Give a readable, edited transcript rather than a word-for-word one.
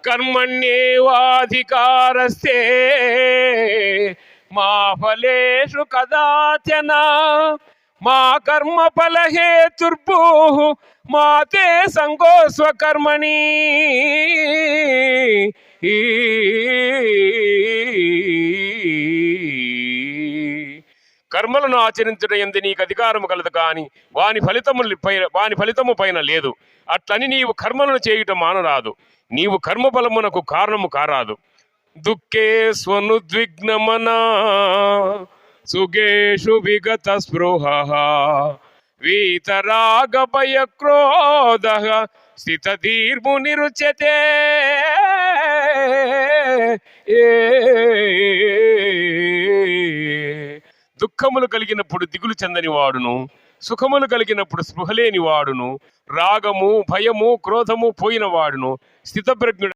కర్మణ్యేవాధికారస్తే మా ఫలేషు కదాచన మా కర్మ ఫలహేతుర్భూః మా తే సంగోస్వ కర్మణి. కర్మలను ఆచరించడం ఎందు నీకు అధికారము కలదు కానీ వాని ఫలితము పైన లేదు. అట్లని నీవు కర్మలను చేయుట మానరాదు. నీవు కర్మఫలమునకు కారణము కారాదు. దుఃఖే స్వనుద్విగ్నమనా సుఖేషు విగత స్పృహ వీతరాగ భయ క్రోధ స్థితధీర్మునిరుచ్యతే. దుఃఖములు కలిగినప్పుడు దిగులు చెందని వాడును, సుఖములు కలిగినప్పుడు స్పృహలేని వాడును, రాగము భయము క్రోధము పోయిన వాడును స్థితప్రజ్ఞుడు.